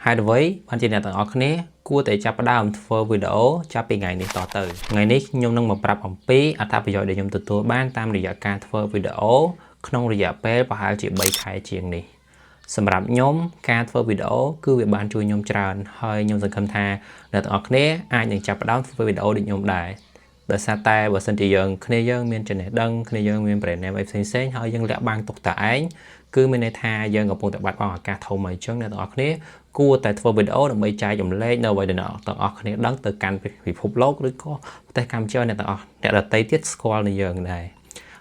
hai đứa với bạn chỉ là tặng ở khné cua để chắp đào phơ video chắp bị ngày này tỏ từ ngày ní nhung nâng một prap bằng pi à tháp bây giờ để nhung từตัวban tamระยะการphơ video ក្នុងរយៈពេលប្រហែលជា3ខែជាងនេះសម្រាប់ខ្ញុំការធ្វើវីដេអូគឺវាបានជួយខ្ញុំច្រើនហើយខ្ញុំសង្ឃឹមថាអ្នកទាំងអស់គ្នាអាចនឹងចាប់ផ្ដើមធ្វើវីដេអូដូចខ្ញុំដែរដោយសារតែបើសិនជាយើងគ្នាយើងមានចំណេះដឹងគ្នាយើងមានប្រណែមអីផ្សេងៗហើយយើងលាក់បាំងទុកតែឯងគឺមានន័យថាយើងកំពុងតែបាត់បង់ឱកាសធំហើយអញ្ចឹងអ្នកទាំងអស់គ្នាគួរតែធ្វើវីដេអូដើម្បីចែករំលែកនៅអ្វីដែលអ្នកទាំងអស់គ្នាដឹងទៅកាន់ពិភពលោកឬក៏ប្រទេសកម្ពុជាអ្នកទាំងអស់អ្នកដទៃទៀតស្គាល់នឹងយើងដែ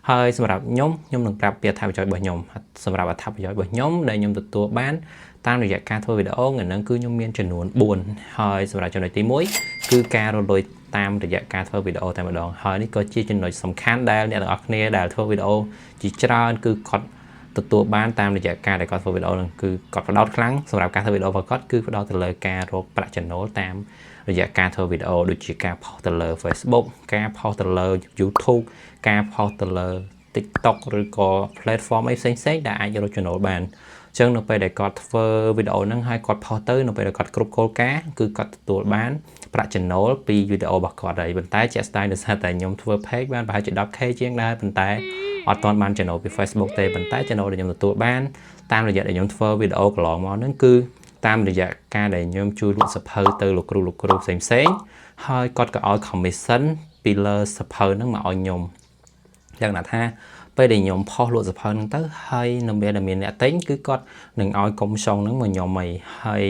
រហើយសម្រាប់ខ្ញុំនឹងប្រាប់ពីអត្ថប្រយោជន៍របស់ខ្ញុំសម្រាប់អត្ថប្រយោជន៍របស់ខ្ញុំដែលខ្ញុំទទួលបានតាមរយៈការធ្វើវីដេអូហ្នឹងគឺខ្ញុំមានចំនួន4ហើយសម្រាប់ចំណុចទី1គឺការរលួយតាមរយៈការធ្វើវីដេអូតែម្ដងហើយនេះក៏ជាចំណុចសំខាន់ដែលអ្នកទាំងអស់គ្នាដែលធ្វើវីដេអូជាច្រើនគឺគាត់ទទួលបានតាមរយៈការដែលគាត់ធ្វើវីដេអូហ្នឹងគឺគាត់ផ្ដោតខ្លាំងសម្រាប់ការធ្វើវីដេអូរបស់គាត់គឺផ្ដោតទៅលើការរកប្រាក់ចំណូលតាមរយៈការធ្វើវីដេអូដូចជាការផុសទៅលើ Facebook ការផុសទៅលើ YouTube ការផុសទៅលើ TikTok ឬក៏ platform អីផ្សេងៗដែលអាចរកចំណូលបានអញ្ចឹងនៅពេលដែលគាត់ធ្វើវីដេអូហ្នឹងហើយគាត់ផុសទៅនៅពេលដែលគាត់គ្រប់គោលការណ៍គឺគាត់ទទួលបានប្រាក់ចំណូលពីវីដេអូរបស់គាត់ហើយប៉ុន្តែជាក់ស្ដែងដោយសារតែខ្ញុំធ្វើ page បានប្រហែលជា 10k ជាងដែរប៉ុន្តែអត់ទាន់បានចំណូលពី Facebook ទេប៉ុន្តែចំណូលដែលខ្ញុំទទួលបានតាមរយៈដែលខ្ញុំធ្វើវីដេអូកន្លងមកហ្នឹងគឺតាមរយៈការដែលខ្ញុំជួយលក់សភៅទៅលោកគ្រូផ្សេងៗហើយគាត់ក៏ឲ្យ commission ពីលើសភៅហ្នឹងមកឲ្យខ្ញុំយ៉ាងណាថាពេលដែលខ្ញុំផុសលក់សភៅហ្នឹងទៅហើយនៅពេលដែលមានអ្នកទិញគឺគាត់នឹងឲ្យកុំសុងហ្នឹងមកខ្ញុំហើ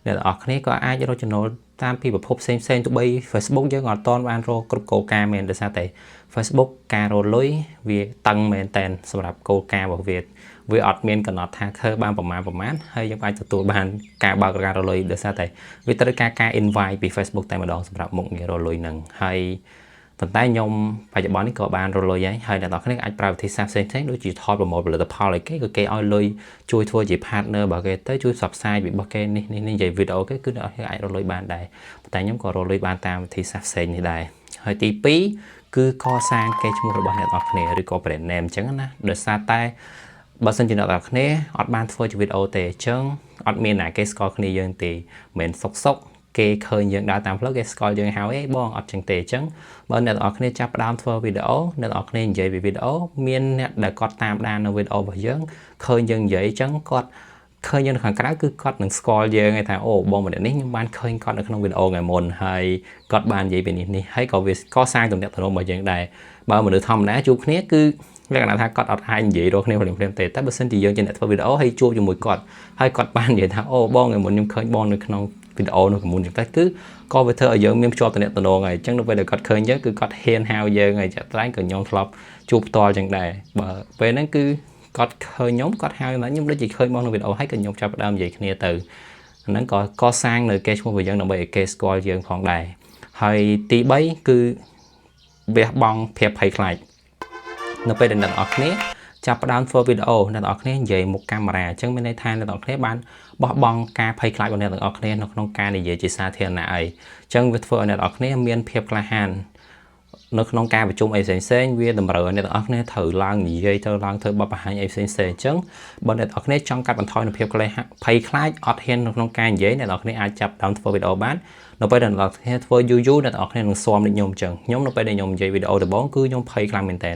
យអ្នកទាំងអស់គ្នាក៏អាចរកចំណូលតាមពីប្រភពផ្សេងៗទោះបី Facebook យើងអត់ទាន់បានរកគ្រប់គោលការណ៍មែនដោយសារតែ Facebook ការរលុយវាតឹងមែនតែនសម្រាប់គោលការណ៍របស់វាអត់មានកំណត់ថាធ្វើបានប្រមាណហើយយើងអាចទទួលបានការបើកការរលុយដោយសារតែវាត្រូវការ invite ពី Facebook តែម្ដងសម្រាប់មុខងាររលុយហ្នឹងហើយប៉ុន្តែខ្ញុំបច្ចុប្បន្ននេះក៏បានរលុយហើយអ្នកនរគ្នាអាចប្រើវិធីសាស្ត្រផ្សេងៗដូចជាថតប្រមូលផលិតផលអីគេក៏គេឲ្យលុយជួយធ្វើជា partner របស់គេទៅជួយផ្សព្វផ្សាយពីរបស់គេនេះនិយាយវីដេអូគេគឺអ្នកនរគ្នាអាចរលុយបានដែរប៉ុន្តែខ្ញុំក៏រលុយបានតាមវិធីសាស្ត្រផ្សេងនេះដែរហើយទី2គឺកសាងកេរ្តិ៍ឈ្មោះរបស់អ្នកនរគ្នាឬក៏ brand name អញ្ចឹងណាដោយសារតែបើសិនជាអ្នកនរគ្នាអត់បានធ្វើជាវីដេអូទេអញ្ចឹងអត់មានណាគេស្គាល់គ្នាយើងទេមិនសុកគេឃើញយើងដើរតាមផ្លូវគេស្គាល់យើងហៅអីបងអត់ចឹងទេអញ្ចឹងបើអ្នកទាំងអស់គ្នាចាប់ផ្ដើមធ្វើវីដេអូអ្នកទាំងអស់គ្នានិយាយពីវីដេអូមានអ្នកដែលគាត់តាមដាននៅវីដេអូរបស់យើងឃើញយើងនិយាយអញ្ចឹងគាត់ឃើញយើងនៅខាងក្រៅគឺគាត់នឹងស្គាល់យើងឯថាអូបងម្នាក់នេះខ្ញុំបានឃើញគាត់នៅក្នុងវីដេអូថ្ងៃមុនហើយគាត់បាននិយាយពីនេះហើយក៏វាកសាងទំនាក់ទំនងរបស់យើងដែរបើមនុស្សធម្មតាជួបគ្នាគឺលក្ខណៈថាគាត់អត់អាចនិយាយរកគ្នាភ្លាមៗទេតែបើសិនជាយើងជាអ្នកធ្វើវីដេអូហើយជួបជាមួយគាត់ហើយគាត់បាននិយាយថាអូបងថ្ងៃមុនខ្ញុំឃើញបងនៅក្នុងវីដេអូនោះកមុនចឹងតែគឺក៏វាធ្វើឲ្យយើងមានភ្ជាប់ទំនាក់ទំនងហើយអញ្ចឹងនៅពេលដែលគាត់ឃើញយើងគឺគាត់ហ៊ានហៅយើងហើយចាត់ត្រែងក៏ខ្ញុំធ្លាប់ជួបផ្ទាល់ចឹងដែរបើពេលហ្នឹងគឺគាត់ឃើញខ្ញុំគាត់ហៅខ្ញុំដូចជាឃើញមកក្នុងវីដេអូហើយក៏ខ្ញុំចាប់ផ្ដើមនិយាយគ្នាទៅហ្នឹងក៏កសាងនៅកេរ្តិ៍ឈ្មោះរបស់យើងដើម្បីឲ្យគេស្គាល់យើងផងដែរហើយទី3គឺវះបង់ភាពភ័យខ្លាចនៅពេលដែលអ្នកនរគ្នាចាប់ផ្ដើមធ្វើវីដេអូអ្នកនរគ្នានិយាយមុខកាមេរ៉ាអញ្ចឹងមានន័យថាអ្នកនរគ្នាបានបោះបង់ការភ័យខ្លាចរបស់អ្នកទាំងអស់គ្នានៅក្នុងការនិយាយជាសាធារណៈអីអញ្ចឹងវាធ្វើឲ្យអ្នកទាំងអស់គ្នាមានភាពក្លាហាននៅក្នុងការប្រជុំអីផ្សេងៗវាតម្រូវឲ្យអ្នកទាំងអស់គ្នាត្រូវឡើងនិយាយទៅឡើងធ្វើបទបង្ហាញអីផ្សេងៗអញ្ចឹងបើអ្នកទាំងអស់គ្នាចង់កាត់បន្ថយនូវភាពភ័យខ្លាចអត់ហ៊ាននៅក្នុងការនិយាយអ្នកទាំងអស់គ្នាអាចចាប់ដើមធ្វើវីដេអូបាននៅពេលដែលអ្នកទាំងអស់គ្នាធ្វើយូរអ្នកទាំងអស់គ្នានឹងស៊ាំដូចខ្ញុំអញ្ចឹងខ្ញុំនៅពេលដែលខ្ញុំនិយាយវីដេអូដំបូងគឺខ្ញុំភ័យខ្លាំងមែនតើ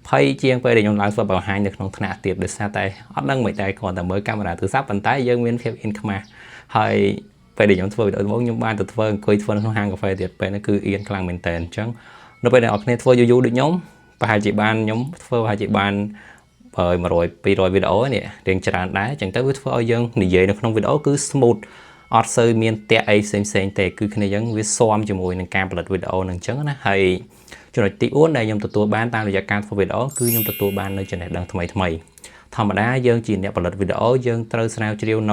ភ័យជាងពេលដែលខ្ញុំឡើងធ្វើបង្ហាញនៅក្នុងថ្នាក់ទៀតដោយសារតែអត់ដឹងមិនតែគ្រាន់តែមើលកាមេរ៉ាទូរស័ព្ទប៉ុន្តែយើងមានភាពអៀនខ្មាស់ហើយពេលដែលខ្ញុំធ្វើវីដេអូដំបូងខ្ញុំបានទៅធ្វើអង្គុយធ្វើនៅក្នុងហាងកាហ្វេទៀតពេលហ្នឹងគឺអៀនខ្លាំងមែនតើអញ្ចឹងនៅពេលដែលអ្នកនរគ្នាធ្វើយូរដូចខ្ញុំប្រហែលជាបានខ្ញុំធ្វើប្រហែលជាបាន100 200វីដេអូនេះរៀងច្រើនដែរអញ្ចឹងទៅវាធ្វើឲ្យយើងនិយាយនៅក្នុងវីដេអូគឺ smooth អត់សូវមានតាក់អីផ្សេងៗទេគឺគ្នាយើងវាស៊ាំជាមួយនឹងការផលិតវីដេអូហ្នឹងអញ្ចឹងណាហើយចំណុចទី4ដែលខ្ញុំទទួលបានតាមរយៈការធ្វើវីដេអូគឺខ្ញុំទទួលបាននៅចំណេះដឹងថ្មីធម្មតាយើងជាអ្នកផលិតវីដេអូយើងត្រូវស្រាវជ្រាវន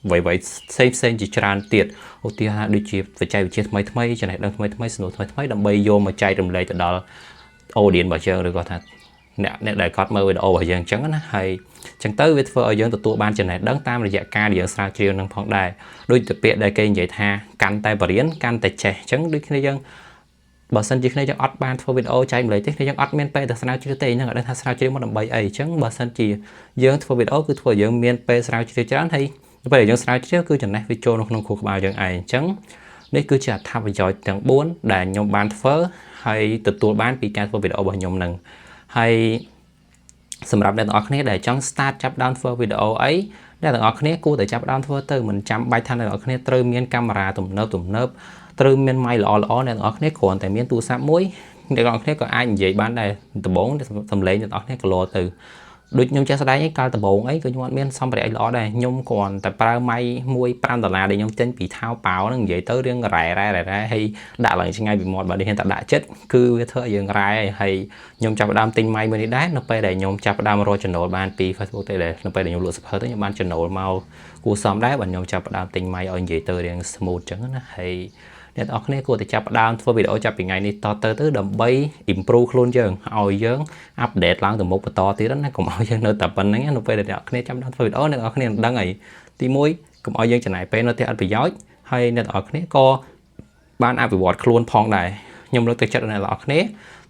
ៅអ្វីផ្សេងជាច្រើនទៀតឧទាហរណ៍ដូចជាបច្ចេកវិទ្យាថ្មីចំណេះដឹងថ្មីស្នូលថ្មីដើម្បីយកមកចែករំលែកទៅដល់ audience របស់យើងឬក៏ថាអ្នកដែលគាត់មើលវីដេអូរបស់យើងអញ្ចឹងណាហើយអញ្ចឹងទៅវាធ្វើឲ្យយើងទទួលបានចំណេះដឹងតាមរយៈការដែលយើងស្រាវជ្រាវនឹងផងដែរដូចទៅពាក្យដែលគេនិយាយថាកាន់តែបរៀនកាន់តែចេះអញ្ចឹងដូចគ្នាយើងបើសិនជាគ្នាយើងអត់បានធ្វើវីដេអូចែកម្លែកទេគ្នាយើងអត់មានពេលទៅស្រាវជ្រាវទេហ្នឹងអត់ដឹងថាស្រាវជ្រាវមកដើម្បីអីអញ្ចឹងបើសិនជាយើងធ្វើវីដេអូគឺធ្វើឲ្យយើងមានពេលស្រាវជ្រាវច្រើនហើយ ពេលដែលយើងស្រាវជ្រាវគឺចំណេះវាចូលនៅក្នុងខួរក្បាលយើងឯងអញ្ចឹងនេះគឺជាអត្ថប្រយោជន៍ទាំង4ដែលខ្ញុំបានធ្វើហើយទទួលបានពីការធ្វើវីដេអូរបស់ខ្ញុំនឹងហើយសម្រាប់អ្នកទាំងអស់គ្នាដែលចង់ start ចាប់ដើមធ្វើវីដេអូអីអ្នកទាំងអស់គ្នាគួរតែចាប់ដើមធ្វើទៅមិនចាំបាច់ថាអ្នកទាំងអស់គ្នាត្រូវមានកាមេរ៉ាទំនើបត្រូវមានម៉ៃល្អអ្នកទាំងអស់គ្នាគ្រាន់តែមានទូរស័ព្ទមួយអ្នកទាំងអស់គ្នាក៏អាចនិយាយបានដែរដំបូងសំឡេងអ្នកទាំងអស់គ្នាក៏លោទៅដូចខ្ញុំចេះស្ដែងឯងកាលដំបូងអីក៏ខ្ញុំអត់មានសម្ភារៈអីល្អដែរខ្ញុំគ្រាន់តែប្រើម៉ៃមួយ$5ដែលខ្ញុំចេញពីថៅប៉ោហ្នឹងនិយាយទៅរឿងរ៉ែហើយដាក់ឡើងឆ្ងាយពីមាត់បើនេះតែដាក់ចិត្តគឺវាធ្វើឲ្យយើងរ៉ែហើយខ្ញុំចាប់ផ្ដើមទិញម៉ៃមួយនេះដែរនៅពេលដែលខ្ញុំចាប់ផ្ដើមរកចំណូលបានពី Facebook ទៅដែរនៅពេលដែលខ្ញុំលក់សៀវភៅទៅខ្ញុំបានចំណូលមកគួរសមដែរបើខ្ញុំចាប់ផ្ដើមទិញម៉ៃឲ្យនិយាយទៅរឿង smooth ចឹងណាហើយអ្នកទាំងអស់គ្នាគួរតែចាប់ផ្ដើមធ្វើវីដេអូចាប់ពីថ្ងៃនេះតទៅដើម្បី improve ខ្លួនយើងឲ្យយើង update ឡើងទៅមុខបន្តទៀតណាកុំឲ្យយើងនៅតែប៉ុណ្្នឹងនៅពេលដែលអ្នកគ្នាចាប់ផ្ដើមធ្វើវីដេអូអ្នកទាំងអស់គ្នានឹងដឹងហើយទី1កុំឲ្យយើងចំណាយពេលនៅទីអត់ប្រយោជន៍ហើយអ្នកទាំងអស់គ្នាក៏បានអភិវឌ្ឍខ្លួនផងដែរខ្ញុំលើកទឹកចិត្តអ្នកទាំងអស់គ្នា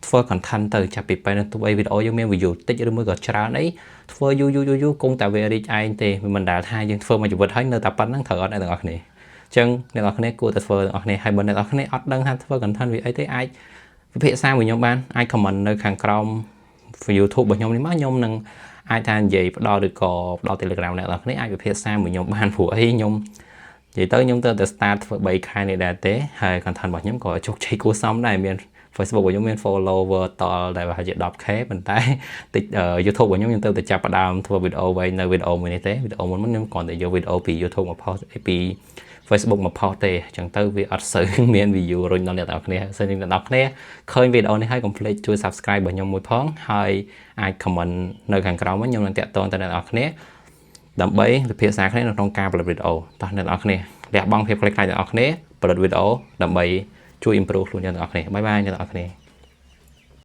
ធ្វើ content ទៅចាប់ពីពេលទៅវីដេអូយើងមាន view តិចឬមួយក៏ច្រើនអីធ្វើយូរគង់តែវារីកឯងទេមិនដែលថាយើងធ្វើមួយជីវិតហើយនៅតែប៉ុណ្្នឹងត្រូវអត់អ្នកទាំងអស់គ្នាចឹងអ្នកនរគ្នាគួរតែធ្វើអ្នកនរគ្នាហើយបើអ្នកនរគ្នាអត់ដឹងថាធ្វើ content វាអីទេអាចពិភាក្សាមួយខ្ញុំបានអាច comment នៅខាងក្រោម YouTube របស់ខ្ញុំនេះមកខ្ញុំនឹងអាចថានិយាយផ្ដល់ឬក៏ផ្ដល់ Telegram អ្នកនរគ្នាអាចពិភាក្សាមួយខ្ញុំបានព្រោះអីខ្ញុំនិយាយទៅខ្ញុំទៅតែ start ធ្វើ3ខែនេះដែរទេហើយ content របស់ខ្ញុំក៏ជោគជ័យគួរសមដែរមាន Facebook របស់ខ្ញុំមាន follower តលដែលប្រហែលជា 10k ប៉ុន្តែតិច YouTube របស់ខ្ញុំទៅតែចាប់ផ្ដើមធ្វើវីដេអូវិញនៅវីដេអូមួយនេះទេវីដេអូមុនខ្ញុំគ្រាន់តែយកវីដេអូពី YouTube មក post ពី Facebook មក post ទេអញ្ចឹងទៅវាអត់សូវមាន view រុញដល់អ្នកទាំងអស់គ្នាសូមអ្នកទាំងអស់គ្នាឃើញវីដេអូនេះហើយកុំភ្លេចជួយ subscribe របស់ខ្ញុំមួយផងហើយអាច comment នៅខាងក្រោមខ្ញុំនឹងតាក់ទងទៅអ្នកទាំងអស់គ្នាដើម្បីពិភាក្សាគ្នានៅក្នុងការផលិតវីដេអូតោះអ្នកទាំងអស់គ្នាលះបង់ភាពខ្លាចទាំងអស់គ្នាផលិតវីដេអូដើម្បីជួយ improve ខ្លួនយើងទាំងអស់គ្នាបាយបាយអ្នកទាំងអស់គ្នា